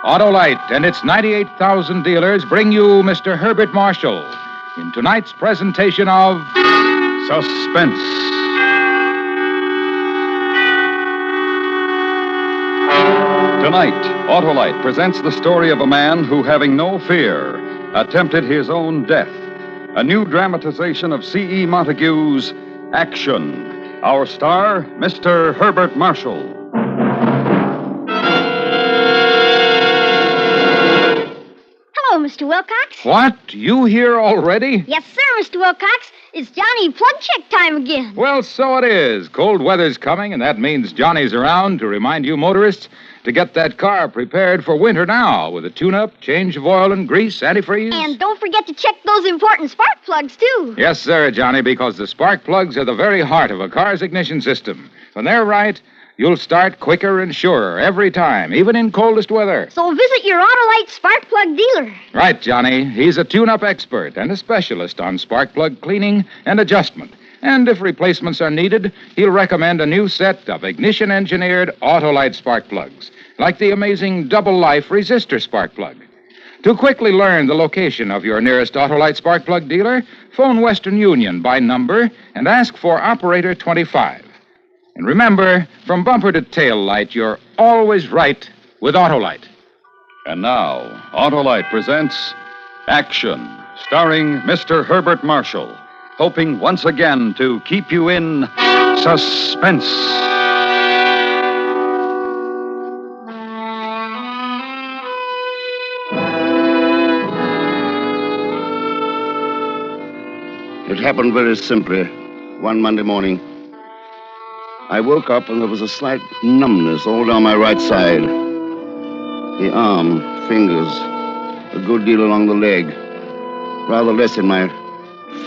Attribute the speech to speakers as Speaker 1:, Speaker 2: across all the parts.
Speaker 1: Autolite and its 98,000 dealers bring you Mr. Herbert Marshall in tonight's presentation of Suspense.
Speaker 2: Tonight, Autolite presents the story of a man who, having no fear, attempted his own death. A new dramatization of C.E. Montague's Action. Our star, Mr. Herbert Marshall.
Speaker 3: Hello, Mr. Wilcox.
Speaker 1: What? You here already?
Speaker 3: Yes, sir, Mr. Wilcox. It's Johnny plug check time again.
Speaker 1: Well, so it is. Cold weather's coming, and that means Johnny's around to remind you motorists to get that car prepared for winter now with a tune-up, change of oil and grease, antifreeze.
Speaker 3: And don't forget to check those important spark plugs, too.
Speaker 1: Yes, sir, Johnny, because the spark plugs are the very heart of a car's ignition system. When they're right, you'll start quicker and surer every time, even in coldest weather.
Speaker 3: So visit your Autolite spark plug dealer.
Speaker 1: Right, Johnny. He's a tune-up expert and a specialist on spark plug cleaning and adjustment. And if replacements are needed, he'll recommend a new set of ignition-engineered Autolite spark plugs, like the amazing double-life resistor spark plug. To quickly learn the location of your nearest Autolite spark plug dealer, phone Western Union by number and ask for Operator 25. And remember, from bumper to tail light, you're always right with Autolite.
Speaker 2: And now, Autolite presents Action, starring Mr. Herbert Marshall, hoping once again to keep you in suspense.
Speaker 4: It happened very simply one Monday morning. I woke up and there was a slight numbness all down my right side. The arm, fingers, a good deal along the leg, rather less in my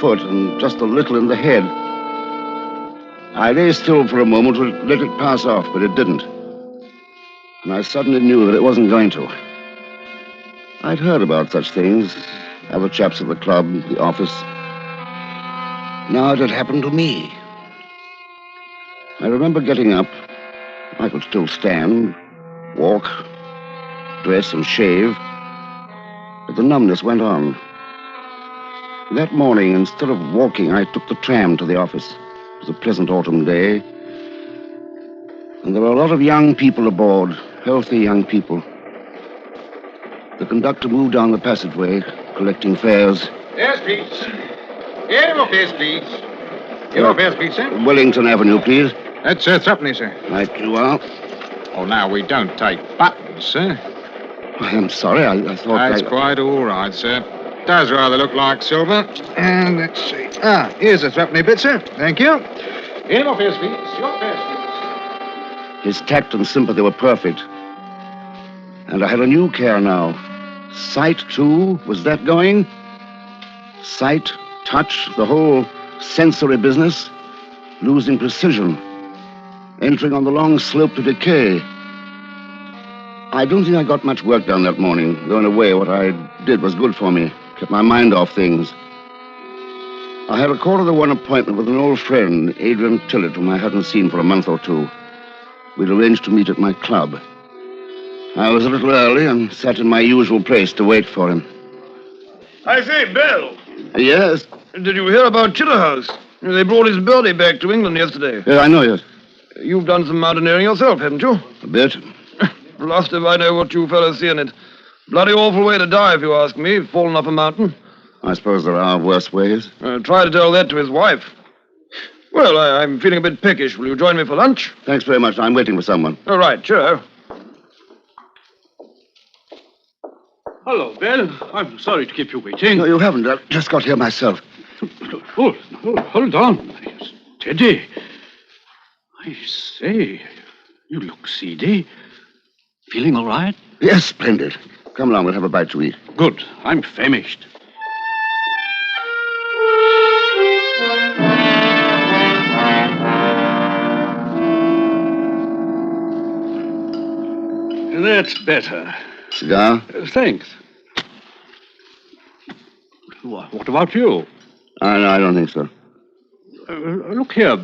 Speaker 4: foot and just a little in the head. I lay still for a moment to let it pass off, but it didn't. And I suddenly knew that it wasn't going to. I'd heard about such things, other chaps at the club, the office. Now it had happened to me. I remember getting up. I could still stand, walk, dress and shave, but the numbness went on. That morning, instead of walking, I took the tram to the office. It was a pleasant autumn day, and there were a lot of young people aboard, healthy young people. The conductor moved down the passageway, collecting fares.
Speaker 5: Yes, please. Any more fares, please. Any more fares, please, sir?
Speaker 4: Wellington Avenue, please.
Speaker 5: That's threepenny, sir.
Speaker 4: Right you are.
Speaker 5: Oh, now, we don't take buttons, sir.
Speaker 4: I'm sorry, I thought
Speaker 5: That's quite all right, sir. Does rather look like silver. And let's see. Here's a threepenny bit, sir. Thank you. Any more fares, please? Your fares, please.
Speaker 4: His tact and sympathy were perfect. And I had a new care now. Sight, too, was that going? Sight, touch, the whole sensory business, losing precision, entering on the long slope to decay. I don't think I got much work done that morning, though in a way what I did was good for me, kept my mind off things. I had a 1:45 appointment with an old friend, Adrian Tillett, whom I hadn't seen for a month or two. We'd arranged to meet at my club. I was a little early and sat in my usual place to wait for him.
Speaker 6: I say, Bill.
Speaker 4: Yes?
Speaker 6: Did you hear about Chillerhouse? They brought his body back to England yesterday.
Speaker 4: Yeah, I know, yes.
Speaker 6: You've done some mountaineering yourself, haven't you?
Speaker 4: A bit.
Speaker 6: Lost if I know what you fellows see in it. Bloody awful way to die, if you ask me, falling off a mountain.
Speaker 4: I suppose there are worse ways.
Speaker 6: Try to tell that to his wife. Well, I'm feeling a bit peckish. Will you join me for lunch?
Speaker 4: Thanks very much. I'm waiting for someone.
Speaker 6: All right, cheerio.
Speaker 7: Hello, Bill. I'm sorry to keep you waiting.
Speaker 4: No, you haven't. I just got here myself.
Speaker 7: Hold on. Steady. I say, you look seedy. Feeling all right?
Speaker 4: Yes, splendid. Come along, we'll have a bite to eat.
Speaker 7: Good. I'm famished. That's better.
Speaker 4: Cigar?
Speaker 7: Thanks. What about you?
Speaker 4: I don't think so.
Speaker 7: Look here,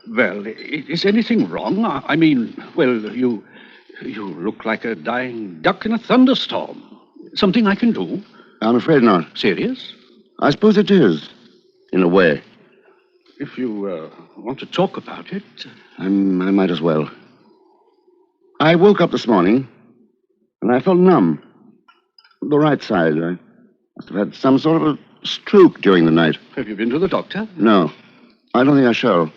Speaker 7: Well, is anything wrong? I mean, well, you You look like a dying duck in a thunderstorm. Something I can do?
Speaker 4: I'm afraid not.
Speaker 7: Serious?
Speaker 4: I suppose it is, in a way.
Speaker 7: If you want to talk about it...
Speaker 4: I might as well. I woke up this morning, and I felt numb. The right side. I must have had some sort of a stroke during the night.
Speaker 7: Have you been to the doctor?
Speaker 4: No. I don't think I shall.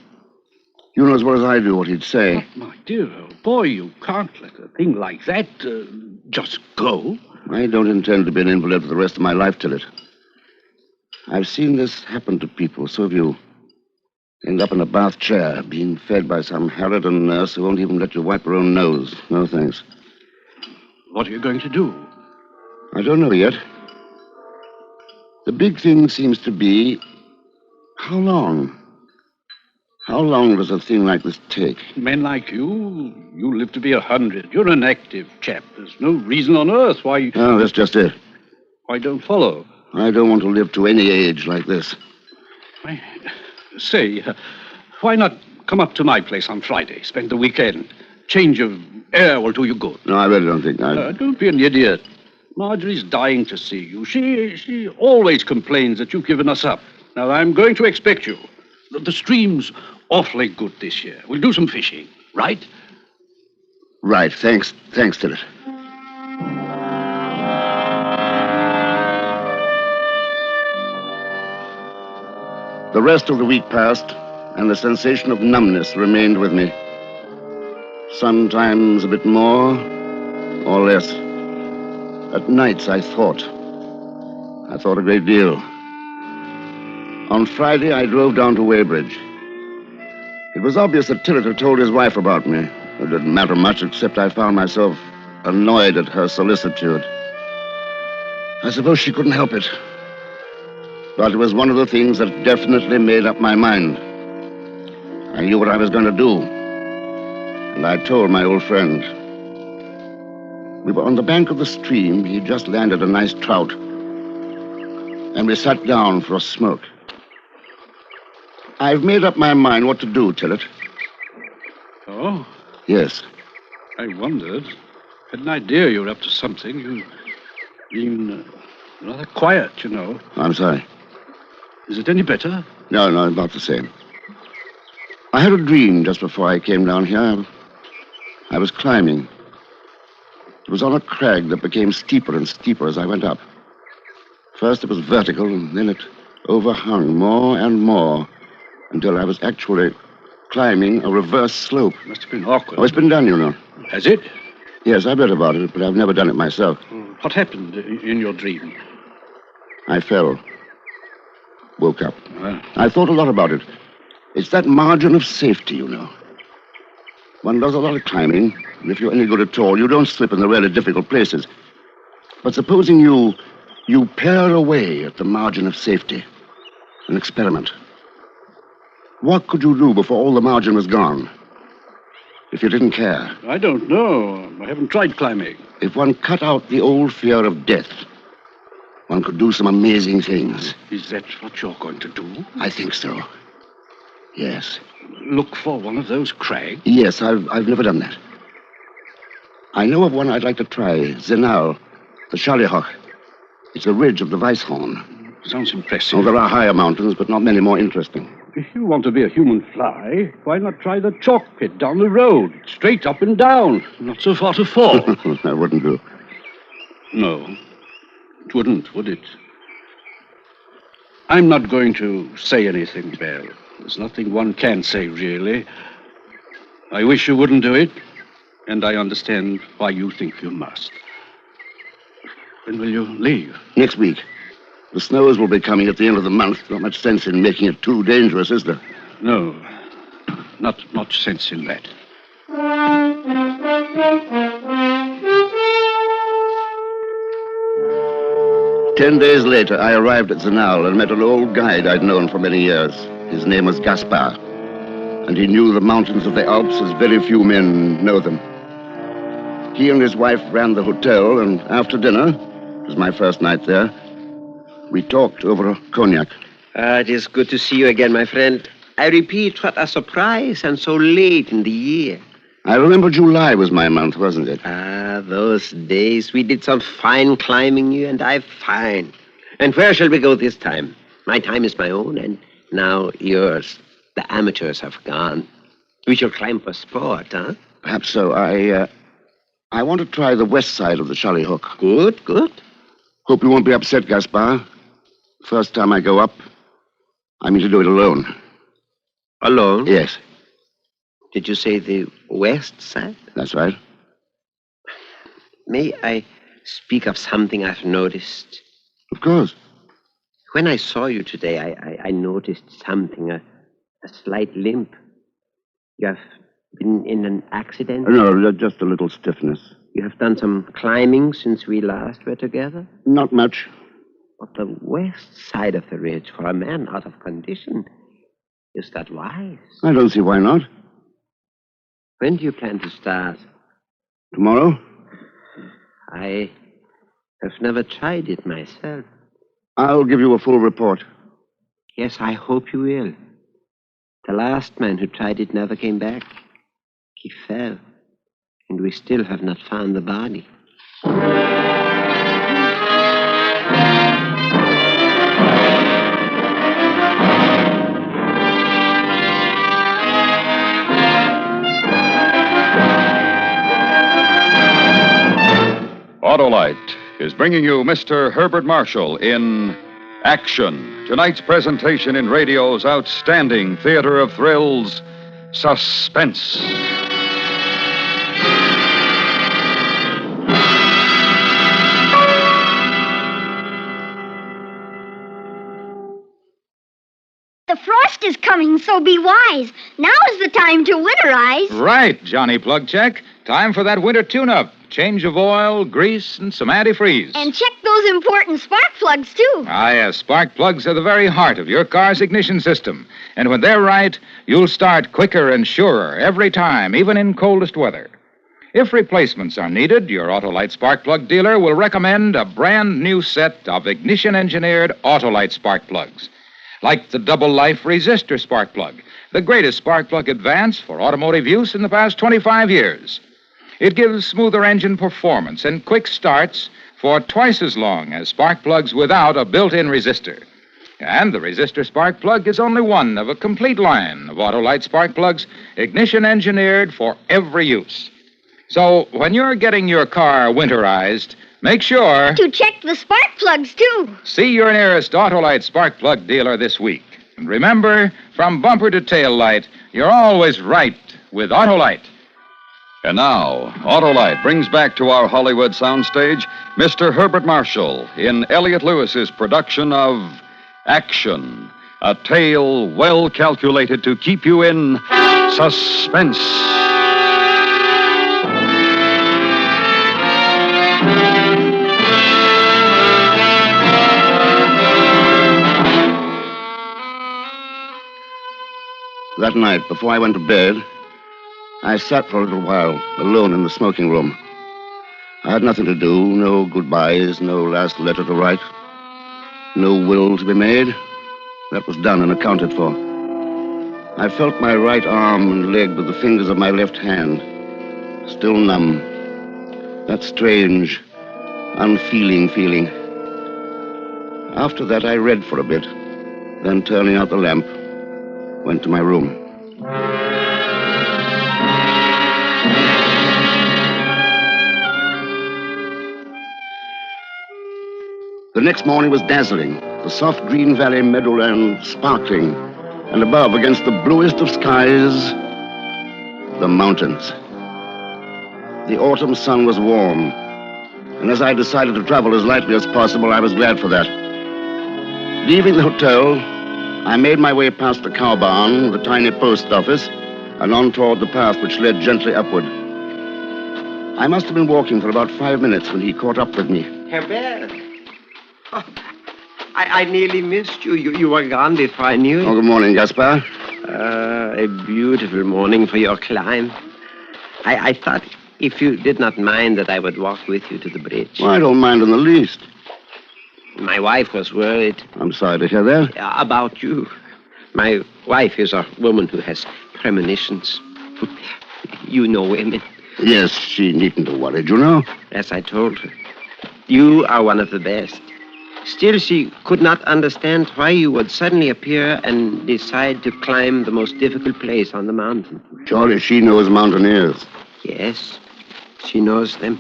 Speaker 4: You know as well as I do what he'd say.
Speaker 7: But, my dear old boy, you can't let a thing like that just go.
Speaker 4: I don't intend to be an invalid for the rest of my life, Tillet. I've seen this happen to people, so have you. End up in a bath chair, being fed by some harridan nurse who won't even let you wipe her own nose. No thanks.
Speaker 7: What are you going to do?
Speaker 4: I don't know yet. The big thing seems to be, how long? How long does a thing like this take?
Speaker 7: Men like you live to be 100. You're an active chap. There's no reason on earth why...
Speaker 4: Oh, that's just it.
Speaker 7: Why don't follow?
Speaker 4: I don't want to live to any age like this.
Speaker 7: Say, why not come up to my place on Friday, spend the weekend? Change of air will do you good.
Speaker 4: No, I really don't think
Speaker 7: Don't be an idiot. Marjorie's dying to see you. She always complains that you've given us up. Now, I'm going to expect you. The stream's awfully good this year. We'll do some fishing, right?
Speaker 4: Right. Thanks, Tillet. The rest of the week passed, and the sensation of numbness remained with me. Sometimes a bit more or less. At nights, I thought a great deal. On Friday, I drove down to Weybridge. It was obvious that Tillet had told his wife about me. It didn't matter much, except I found myself annoyed at her solicitude. I suppose she couldn't help it. But it was one of the things that definitely made up my mind. I knew what I was going to do. And I told my old friend. We were on the bank of the stream. He'd just landed a nice trout. And we sat down for a smoke. I've made up my mind what to do, Tillet.
Speaker 7: Oh?
Speaker 4: Yes.
Speaker 7: I wondered. Had an idea you were up to something. You've been rather quiet, you know.
Speaker 4: I'm sorry.
Speaker 7: Is it any better?
Speaker 4: No, not the same. I had a dream just before I came down here. I was climbing. It was on a crag that became steeper and steeper as I went up. First it was vertical, and then it overhung more and more until I was actually climbing a reverse slope.
Speaker 7: Must have been awkward.
Speaker 4: Oh, it's been done, you know.
Speaker 7: Has it?
Speaker 4: Yes, I've read about it, but I've never done it myself.
Speaker 7: What happened in your dream?
Speaker 4: I fell. Woke up. I thought a lot about it. It's that margin of safety, you know. One does a lot of climbing, and if you're any good at all, you don't slip in the really difficult places. But supposing you pare away at the margin of safety. An experiment. What could you do before all the margin was gone? If you didn't care?
Speaker 7: I don't know. I haven't tried climbing.
Speaker 4: If one cut out the old fear of death, one could do some amazing things.
Speaker 7: Is that what you're going to do?
Speaker 4: I think so. Yes.
Speaker 7: Look for one of those crags?
Speaker 4: Yes, I've never done that. I know of one I'd like to try. Zenal, the Charliehoch. It's a ridge of the Weisshorn.
Speaker 7: Sounds impressive.
Speaker 4: Oh, there are higher mountains, but not many more interesting.
Speaker 7: If you want to be a human fly, why not try the chalk pit down the road? Straight up and down. Not so far to fall.
Speaker 4: That wouldn't do.
Speaker 7: No. It wouldn't, would it? I'm not going to say anything, Belle. There's nothing one can say, really. I wish you wouldn't do it, and I understand why you think you must. When will you leave?
Speaker 4: Next week. The snows will be coming at the end of the month. Not much sense in making it too dangerous, is there?
Speaker 7: No. Not much sense in that.
Speaker 4: 10 days later, I arrived at Zenal and met an old guide I'd known for many years. His name was Gaspar, and he knew the mountains of the Alps as very few men know them. He and his wife ran the hotel, and after dinner, it was my first night there, we talked over a cognac.
Speaker 8: It is good to see you again, my friend. I repeat, what a surprise, and so late in the year.
Speaker 4: I remember July was my month, wasn't it?
Speaker 8: Ah, those days. We did some fine climbing, you and I. Fine. And where shall we go this time? My time is my own, and now yours. The amateurs have gone. We shall climb for sport, huh?
Speaker 4: Perhaps so. I want to try the west side of the Charlie Hook.
Speaker 8: Good, good.
Speaker 4: Hope you won't be upset, Gaspar. First time I go up, I mean to do it alone.
Speaker 8: Alone?
Speaker 4: Yes,
Speaker 8: Did you say the west side?
Speaker 4: that's right.
Speaker 8: May I speak of something I've noticed?
Speaker 4: Of course.
Speaker 8: When I saw you today, I noticed something, a slight limp. You have been in an accident?
Speaker 4: No, just a little stiffness.
Speaker 8: You have done some climbing since we last were together?
Speaker 4: Not much.
Speaker 8: But the west side of the ridge, for a man out of condition, is that wise?
Speaker 4: I don't see why not.
Speaker 8: When do you plan to start?
Speaker 4: Tomorrow?
Speaker 8: I have never tried it myself.
Speaker 4: I'll give you a full report.
Speaker 8: Yes, I hope you will. The last man who tried it never came back. He fell, and we still have not found the body.
Speaker 2: Autolite is bringing you Mr. Herbert Marshall in Action. Tonight's presentation in radio's outstanding theater of thrills, Suspense.
Speaker 3: The frost is coming, so be wise. Now is the time to winterize.
Speaker 1: Right, Johnny Plugcheck. Time for that winter tune-up. Change of oil, grease, and some antifreeze.
Speaker 3: And check those important spark plugs, too.
Speaker 1: Ah, yes, spark plugs are the very heart of your car's ignition system. And when they're right, you'll start quicker and surer every time, even in coldest weather. If replacements are needed, your Autolite spark plug dealer will recommend a brand new set of ignition-engineered Autolite spark plugs. Like the double life resistor spark plug, the greatest spark plug advance for automotive use in the past 25 years. It gives smoother engine performance and quick starts for twice as long as spark plugs without a built-in resistor. And the resistor spark plug is only one of a complete line of Autolite spark plugs, ignition engineered for every use. So when you're getting your car winterized, make sure
Speaker 3: To check the spark plugs, too.
Speaker 1: see your nearest Autolite spark plug dealer this week. And remember, from bumper to tail light, you're always right with Autolite.
Speaker 2: And now, Autolite brings back to our Hollywood soundstage Mr. Herbert Marshall in Elliot Lewis's production of Action, a tale well calculated to keep you in suspense.
Speaker 4: That night, before I went to bed, I sat for a little while, alone in the smoking room. I had nothing to do, no goodbyes, no last letter to write, no will to be made. That was done and accounted for. I felt my right arm and leg with the fingers of my left hand, still numb. That strange, unfeeling feeling. After that, I read for a bit, then turning out the lamp, went to my room. The next morning was dazzling, the soft green valley meadowland sparkling, and above, against the bluest of skies, the mountains. The autumn sun was warm, and as I decided to travel as lightly as possible, I was glad for that. Leaving the hotel, I made my way past the cow barn, the tiny post office, and on toward the path which led gently upward. I must have been walking for about 5 minutes when he caught up with me.
Speaker 8: Herbert! Oh, I nearly missed you. You were gone before I knew it.
Speaker 4: Oh, good morning, Gaspar.
Speaker 8: A beautiful morning for your climb. I thought if you did not mind that I would walk with you to the bridge.
Speaker 4: Well, I don't mind in the least.
Speaker 8: My wife was worried.
Speaker 4: I'm sorry to hear that.
Speaker 8: About you. My wife is a woman who has premonitions. You know women.
Speaker 4: Yes, she needn't have worried, you know.
Speaker 8: As I told her, you are one of the best. Still, she could not understand why you would suddenly appear and decide to climb the most difficult place on the mountain.
Speaker 4: Surely she knows mountaineers.
Speaker 8: Yes, she knows them.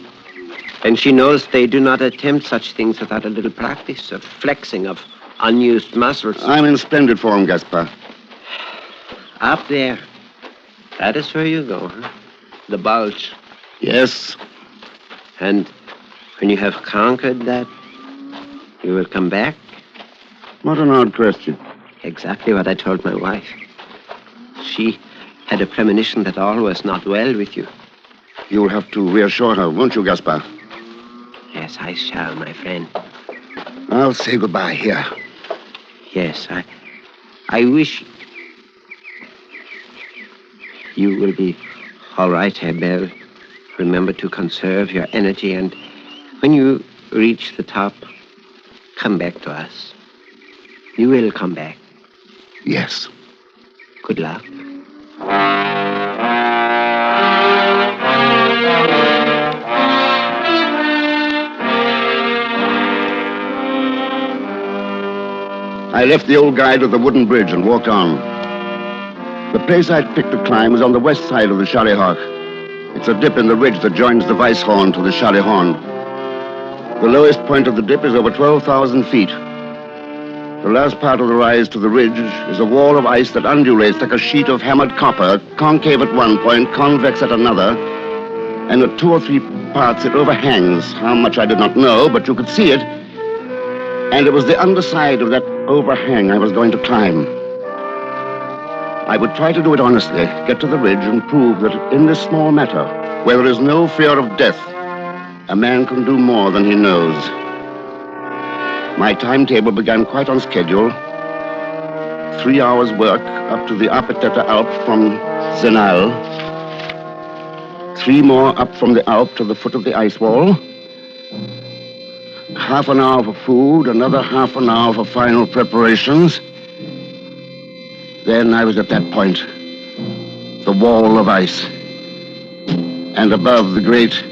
Speaker 8: And she knows they do not attempt such things without a little practice, of flexing of unused muscles.
Speaker 4: I'm in splendid form, Gaspar.
Speaker 8: Up there. That is where you go, huh? The bulge.
Speaker 4: Yes.
Speaker 8: And when you have conquered that, you will come back?
Speaker 4: What an odd question.
Speaker 8: Exactly what I told my wife. She had a premonition that all was not well with you.
Speaker 4: You'll have to reassure her, won't you, Gaspar?
Speaker 8: Yes, I shall, my friend.
Speaker 4: I'll say goodbye here.
Speaker 8: Yes, I wish you will be all right, Hebel. Remember to conserve your energy, and when you reach the top, come back to us. You will come back.
Speaker 4: Yes.
Speaker 8: Good luck.
Speaker 4: I left the old guide with the wooden bridge and walked on. The place I'd picked to climb was on the west side of the Charlie Hawk. It's a dip in the ridge that joins the Weisshorn to the Charlie Horn. The lowest point of the dip is over 12,000 feet. The last part of the rise to the ridge is a wall of ice that undulates like a sheet of hammered copper, concave at one point, convex at another, and at 2 or 3 parts it overhangs. How much I did not know, but you could see it. And it was the underside of that overhang I was going to climb. I would try to do it honestly, get to the ridge and prove that in this small matter, where there is no fear of death, a man can do more than he knows. My timetable began quite on schedule. 3 hours work up to the Apeteta Alp from Zenal. 3 more up from the Alp to the foot of the ice wall. Half an hour for food, another half an hour for final preparations. Then I was at that point, the wall of ice, and above the great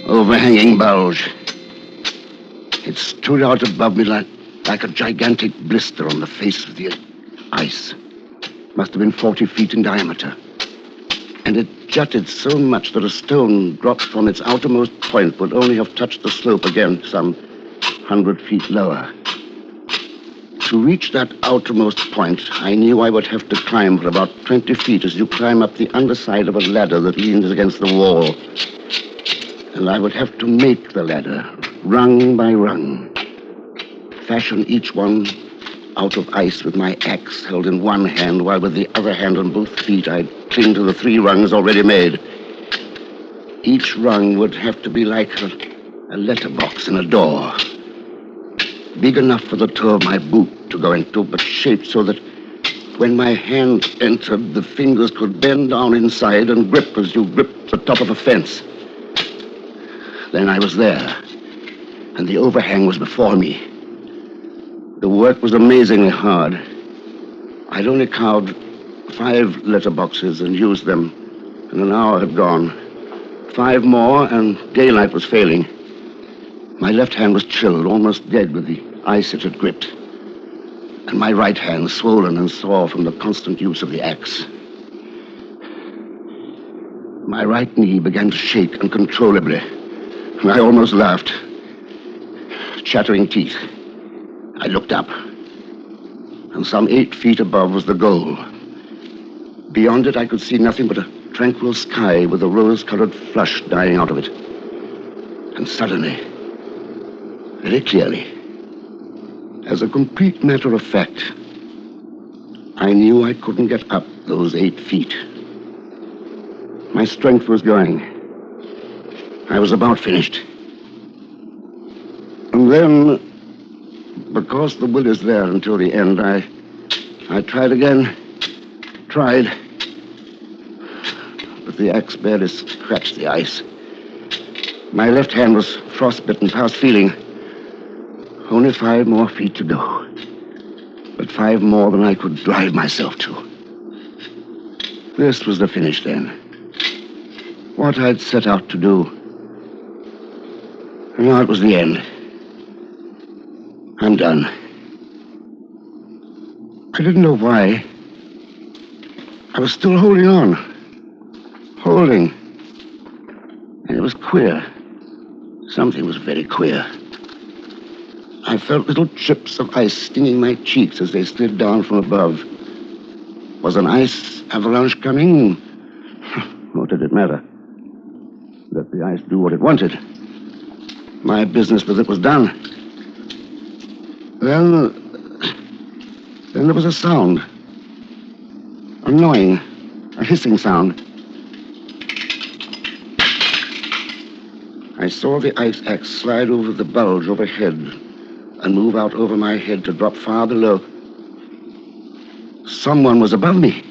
Speaker 4: overhanging bulge. It stood out above me like a gigantic blister on the face of the ice. Must have been 40 feet in diameter. And it jutted so much that a stone dropped from its outermost point would only have touched the slope again some 100 feet lower. To reach that outermost point, I knew I would have to climb for about 20 feet as you climb up the underside of a ladder that leans against the wall. And I would have to make the ladder, rung by rung. Fashion each one out of ice with my axe held in one hand, while with the other hand on both feet I'd cling to the 3 rungs already made. Each rung would have to be like a letterbox in a door. Big enough for the toe of my boot to go into, but shaped so that when my hand entered, the fingers could bend down inside and grip as you grip the top of a fence. Then I was there, and the overhang was before me. The work was amazingly hard. I'd only carved 5 letterboxes and used them, and an hour had gone. 5 more, and daylight was failing. My left hand was chilled, almost dead with the ice it had gripped, and my right hand swollen and sore from the constant use of the axe. My right knee began to shake uncontrollably, and I almost laughed. Chattering teeth, I looked up, and some 8 feet above was the goal. Beyond it, I could see nothing but a tranquil sky with a rose-colored flush dying out of it. And suddenly, very clearly, as a complete matter of fact, I knew I couldn't get up those 8 feet. My strength was going. I was about finished. And then, because the will is there until the end, I tried again. Tried. But the axe barely scratched the ice. My left hand was frostbitten past feeling. Only 5 more feet to go. But 5 more than I could drive myself to. This was the finish then. what I'd set out to do. And now it was the end. I'm done. I didn't know why. I was still holding on. Holding. And it was queer. Something was very queer. I felt little chips of ice stinging my cheeks as they slid down from above. Was an ice avalanche coming? What did it matter? Let the ice do what it wanted. My business with it was done. Then there was a sound. A gnawing, a hissing sound. I saw the ice axe slide over the bulge overhead and move out over my head to drop far below. Someone was above me.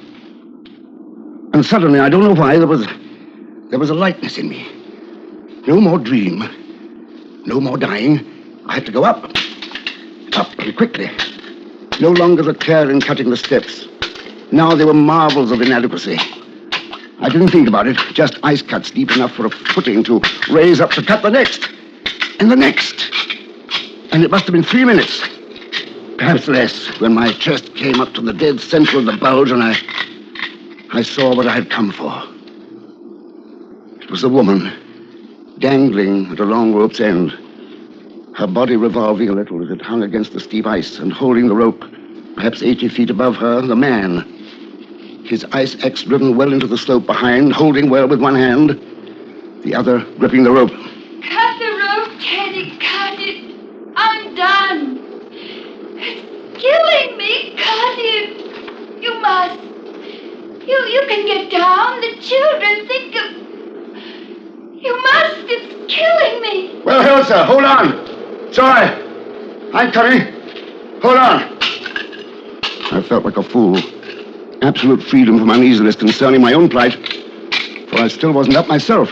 Speaker 4: And suddenly, I don't know why, there was a lightness in me. No more dream. No more dying. I had to go up. Up, and quickly. No longer the care in cutting the steps. Now they were marvels of inadequacy. I didn't think about it. Just ice cuts deep enough for a footing to raise up to cut the next. And the next. And it must have been 3 minutes. Perhaps less, when my chest came up to the dead center of the bulge and I saw what I had come for. It was a woman, dangling at a long rope's end, her body revolving a little as it hung against the steep ice, and holding the rope, perhaps 80 feet above her, the man, his ice axe driven well into the slope behind, holding well with one hand, the other gripping the rope.
Speaker 9: Cut the rope, Teddy, cut it. I'm done. It's killing me. Cut it. You must. You can get down. The children think of... You must. It's killing me.
Speaker 4: Well, Elsa, hold on. Sorry. I'm coming. Hold on. I felt like a fool. Absolute freedom from uneasiness concerning my own plight, for I still wasn't up myself.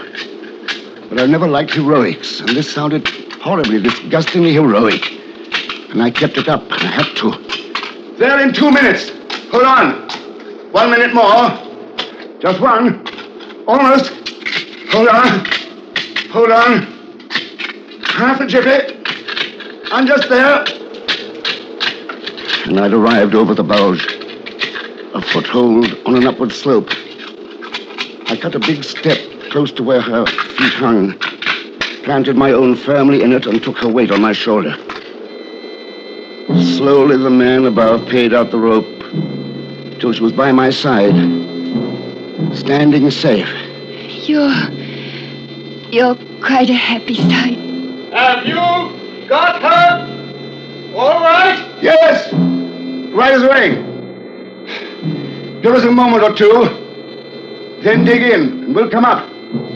Speaker 4: But I never liked heroics, and this sounded horribly, disgustingly heroic. And I kept it up, and I had to. There in 2 minutes. Hold on. 1 minute more. Just one. Almost. Hold on. Hold on. Half a jiffy. I'm just there. And I'd arrived over the bulge. A foothold on an upward slope. I cut a big step close to where her feet hung, planted my own firmly in it, and took her weight on my shoulder. Slowly the man above paid out the rope till she was by my side, standing safe.
Speaker 9: You're quite a happy sight.
Speaker 5: Have you got her? All right?
Speaker 4: Yes! Right as rain. Give us a moment or two, then dig in, and we'll come up.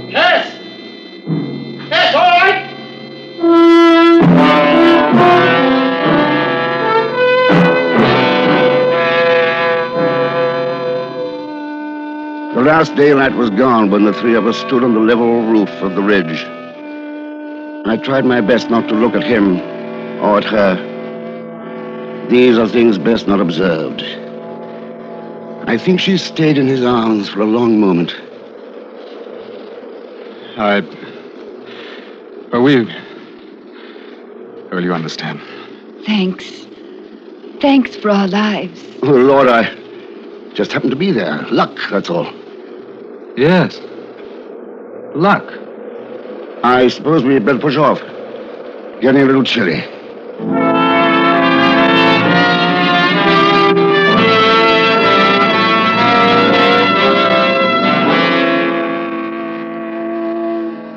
Speaker 5: Yes! Yes, all right!
Speaker 4: The last daylight was gone when the three of us stood on the level roof of the ridge. I tried my best not to look at him or at her. These are things best not observed. I think she stayed in his arms for a long moment.
Speaker 5: Well, you understand.
Speaker 9: Thanks. Thanks for our lives.
Speaker 4: Oh, Lord, I just happened to be there. Luck, that's all.
Speaker 5: Yes. Luck.
Speaker 4: I suppose we'd better push off. Getting a little chilly.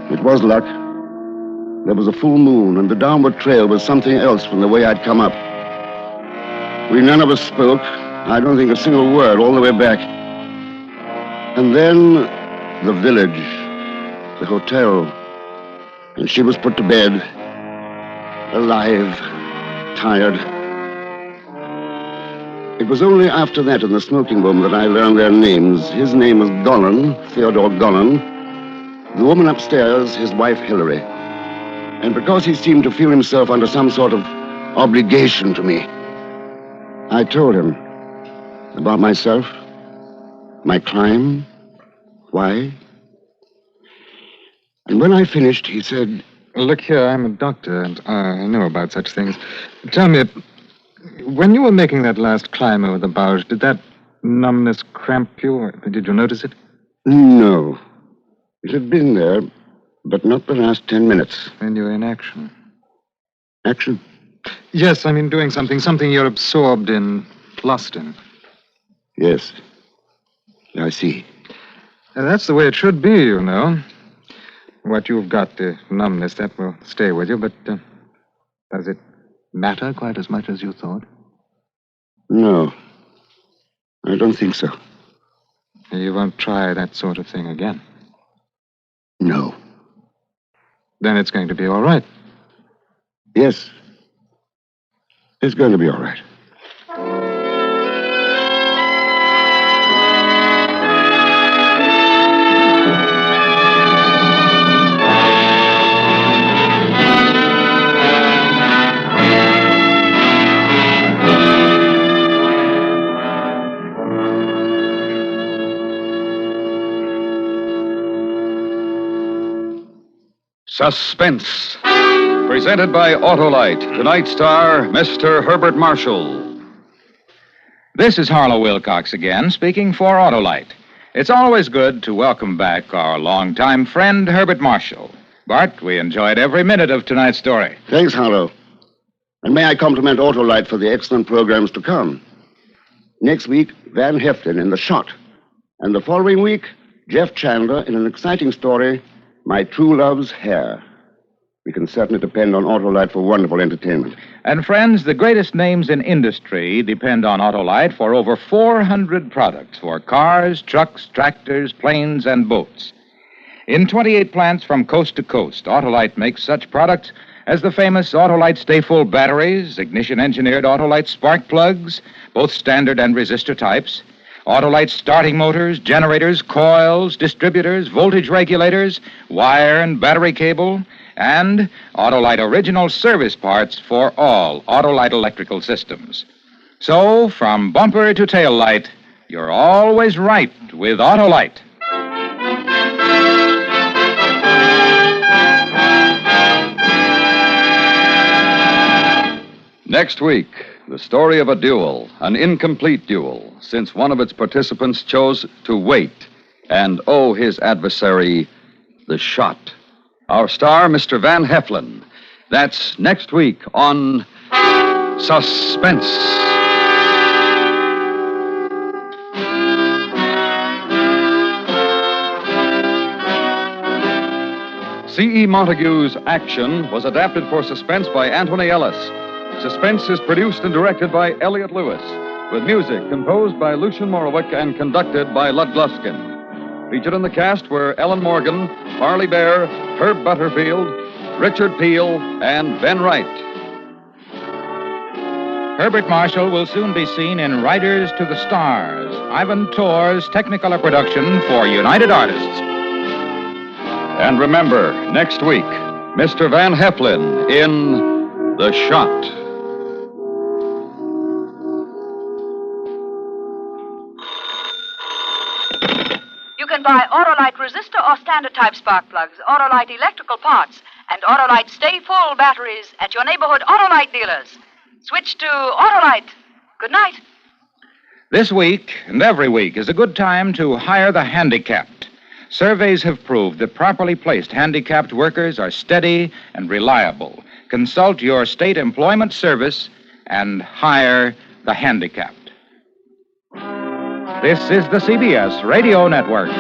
Speaker 4: It was luck. There was a full moon, and the downward trail was something else from the way I'd come up. We none of us spoke. I don't think a single word all the way back. And then the village, the hotel, and she was put to bed, alive, tired. It was only after that in the smoking room that I learned their names. His name was Golan, Theodore Golan. The woman upstairs, his wife Hillary. And because he seemed to feel himself under some sort of obligation to me, I told him about myself, my climb, why. And when I finished, he said,
Speaker 5: Look here, I'm a doctor, and I know about such things. Tell me, when you were making that last climb over the Bauge, did that numbness cramp you, or did you notice it?
Speaker 4: No. It had been there, but not the last 10 minutes.
Speaker 5: When you were in action.
Speaker 4: Action?
Speaker 5: Yes, I mean doing something you're absorbed in, lost in.
Speaker 4: Yes. I see.
Speaker 5: That's the way it should be, you know. What you've got, the numbness, that will stay with you, but does it matter quite as much as you thought?
Speaker 4: No. I don't think so.
Speaker 5: You won't try that sort of thing again?
Speaker 4: No.
Speaker 5: Then it's going to be all right.
Speaker 4: Yes. It's going to be all right.
Speaker 2: Suspense. Presented by Autolite. Tonight's star, Mr. Herbert Marshall.
Speaker 1: This is Harlow Wilcox again, speaking for Autolite. It's always good to welcome back our longtime friend, Herbert Marshall. Bart, we enjoyed every minute of tonight's story.
Speaker 4: Thanks, Harlow. And may I compliment Autolite for the excellent programs to come. Next week, Van Heflin in The Shot. And the following week, Jeff Chandler in an exciting story, My True Love's Hair. We can certainly depend on Autolite for wonderful entertainment.
Speaker 1: And friends, the greatest names in industry depend on Autolite for over 400 products for cars, trucks, tractors, planes, and boats. In 28 plants from coast to coast, Autolite makes such products as the famous Autolite Stay Full batteries, ignition-engineered Autolite spark plugs, both standard and resistor types, Autolite starting motors, generators, coils, distributors, voltage regulators, wire and battery cable, and Autolite original service parts for all Autolite electrical systems. So, from bumper to tail light, you're always right with Autolite.
Speaker 2: Next week, the story of a duel, an incomplete duel, since one of its participants chose to wait and owe his adversary the shot. Our star, Mr. Van Heflin. That's next week on Suspense. C.E. Montague's Action was adapted for Suspense by Anthony Ellis. Suspense is produced and directed by Elliott Lewis, with music composed by Lucian Morowick and conducted by Lud Gluskin. Featured in the cast were Ellen Morgan, Harley Bear, Herb Butterfield, Richard Peel, and Ben Wright.
Speaker 1: Herbert Marshall will soon be seen in Riders to the Stars, Ivan Tor's Technicolor production for United Artists.
Speaker 2: And remember, next week, Mr. Van Heflin in The Shot.
Speaker 10: You can buy Autolite resistor or standard type spark plugs, Autolite electrical parts, and Autolite Stay Full batteries at your neighborhood Autolite dealers. Switch to Autolite. Good night.
Speaker 1: This week and every week is a good time to hire the handicapped. Surveys have proved that properly placed handicapped workers are steady and reliable. Consult your state employment service and hire the handicapped. This is the CBS Radio Network.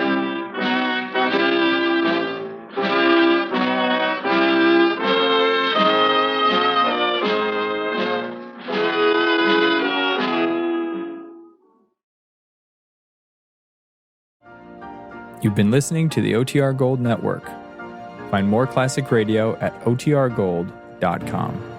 Speaker 11: You've been listening to the OTR Gold Network. Find more classic radio at otrgold.com.